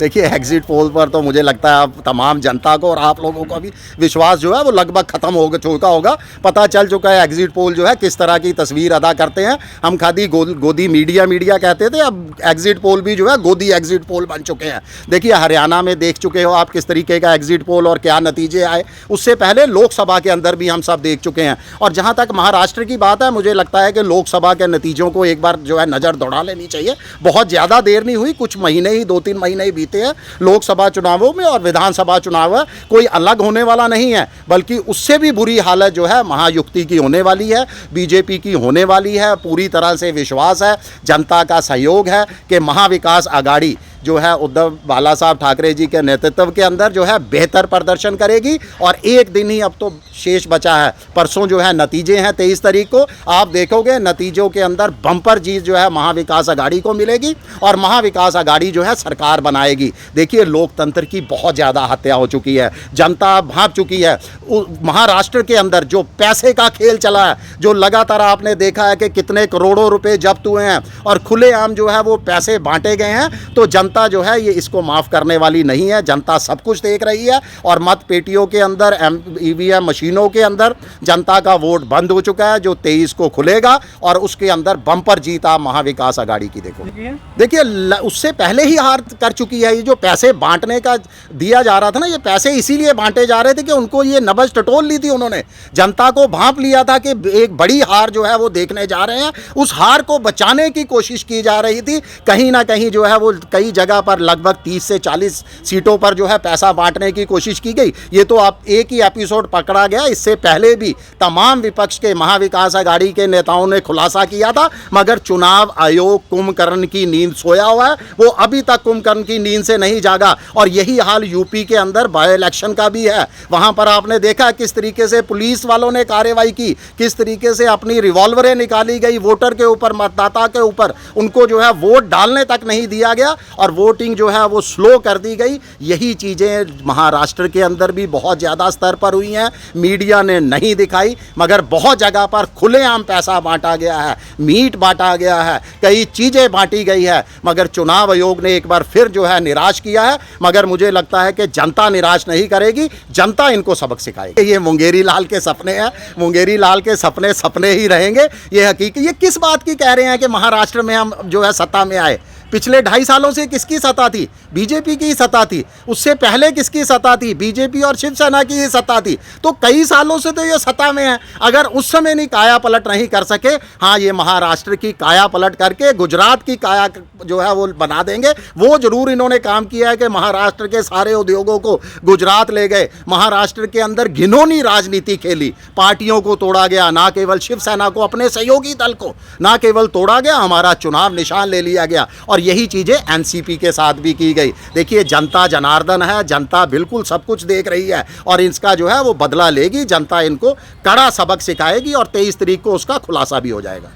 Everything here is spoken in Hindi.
देखिए एग्जिट पोल पर तो मुझे लगता है अब तमाम जनता को और आप लोगों को भी विश्वास जो है वो लगभग ख़त्म हो चुका होगा। पता चल चुका है एग्जिट पोल जो है किस तरह की तस्वीर अदा करते हैं। हम खाली गोदी मीडिया कहते थे, अब एग्जिट पोल भी जो है गोदी एग्जिट पोल बन चुके हैं। देखिए हरियाणा में देख चुके हो आप किस तरीके का एग्जिट पोल और क्या नतीजे आए। उससे पहले लोकसभा के अंदर भी हम सब देख चुके हैं। और जहाँ तक महाराष्ट्र की बात है, मुझे लगता है कि लोकसभा के नतीजों को एक बार जो है नज़र दौड़ा लेनी चाहिए। बहुत ज़्यादा देर नहीं हुई, कुछ महीने ही 2-3 महीने ही बीते हैं लोकसभा चुनावों में, और विधानसभा चुनाव है कोई अलग होने वाला नहीं है, बल्कि उससे भी बुरी हालत जो है महायुक्ति की होने वाली है, बीजेपी की होने वाली है। पूरी तरह से विश्वास है, जनता का सहयोग है कि महाविकास आघाड़ी जो है उद्धव बाला साहब ठाकरे जी के नेतृत्व के अंदर जो है बेहतर प्रदर्शन करेगी। और एक दिन ही अब तो शेष बचा है, परसों जो है नतीजे हैं 23 तारीख को। आप देखोगे नतीजों के अंदर बम्पर जीत जो है महाविकास आघाड़ी को मिलेगी और महाविकास आघाड़ी जो है सरकार बनाएगी। देखिए लोकतंत्र की बहुत ज़्यादा हत्या हो चुकी है, जनता भाग चुकी है। महाराष्ट्र के अंदर जो पैसे का खेल चला है, जो लगातार आपने देखा है कि कितने करोड़ों रुपए जब्त हुए हैं और खुलेआम जो है वो पैसे बांटे गए हैं, तो जनता जो है ये इसको माफ़ करने वाली नहीं है। जनता सब कुछ देख रही है और मत पेटियों के अंदर ईवीएम मशीनों के अंदर जनता का वोट बंद हो चुका है, जो 23 को खुलेगा और उसके अंदर बम्पर जीत आप महाविकास आघाड़ी की देखो। देखिए उससे पहले ही हार कर चुकी है। ये जो पैसे बांटने का दिया जा रहा था ना, ये पैसे इसीलिए बांटे जा रहे थे कि उनको ये नब्ज टटोल ली थी उन्होंने, जनता को भांप लिया था कि एक बड़ी हार जो है वो देखने जा रहे हैं। उस हार को बचाने की कोशिश की जा रही थी। कहीं ना कहीं जो है वो कई जगह पर लगभग 30 से 40 सीटों पर जो है पैसा बांटने की कोशिश की गई। ये तो आप एक ही एपिसोड पकड़ा गया, इससे पहले भी तमाम विपक्ष के महाविकास आघाड़ी के नेताओं ने खुलासा किया था, मगर चुनाव आयोग कुंभकर्ण की नींद सोया हुआ है, वो अभी तक कुंभकर्ण की नींद से नहीं जागा। और यही हाल यूपी के अंदर बाय इलेक्शन का भी है। वहां पर आपने देखा किस तरीके से पुलिस वालों ने कार्रवाई की, किस तरीके से अपनी रिवॉल्वरें निकाली गई वोटर के ऊपर, मतदाता के ऊपर, उनको जो है वोट डालने तक नहीं दिया गया और वोटिंग जो है वो स्लो कर दी गई। यही चीज़ें महाराष्ट्र के अंदर भी बहुत ज़्यादा स्तर पर हुई हैं। मीडिया ने नहीं दिखाई, मगर बहुत जगह पर खुलेआम पैसा बांटा गया है, मीट बांटा गया है, कई चीज़ें बांटी गई है, मगर चुनाव आयोग ने एक बार फिर जो है निराश किया है। मगर मुझे लगता है कि जनता निराश नहीं करेगी, जनता इनको सबक सिखाएगी। ये मुंगेरी लाल के सपने हैं, मुंगेरी लाल के सपने सपने ही रहेंगे। ये हकीकत, ये किस बात की कह रहे हैं कि महाराष्ट्र में हम जो है सत्ता में आए। पिछले 2.5 सालों से किसकी सत्ता थी? बीजेपी की ही सत्ता थी। उससे पहले किसकी सत्ता थी? बीजेपी और शिवसेना की ही सत्ता थी। तो कई सालों से तो ये सत्ता में है। अगर उस समय नहीं काया पलट नहीं कर सके, हाँ ये महाराष्ट्र की काया पलट करके गुजरात की काया जो है वो बना देंगे। वो जरूर इन्होंने काम किया है कि महाराष्ट्र के सारे उद्योगों को गुजरात ले गए। महाराष्ट्र के अंदर घिनौनी राजनीति खेली, पार्टियों को तोड़ा गया, ना केवल शिवसेना को, अपने सहयोगी दल को ना केवल तोड़ा गया, हमारा चुनाव निशान ले लिया गया। और यही चीज़ें एनसीपी के साथ भी की गई। देखिए जनता जनार्दन है, जनता बिल्कुल सब कुछ देख रही है और इसका जो है वो बदला लेगी। जनता इनको कड़ा सबक सिखाएगी और 23 तारीख को उसका खुलासा भी हो जाएगा।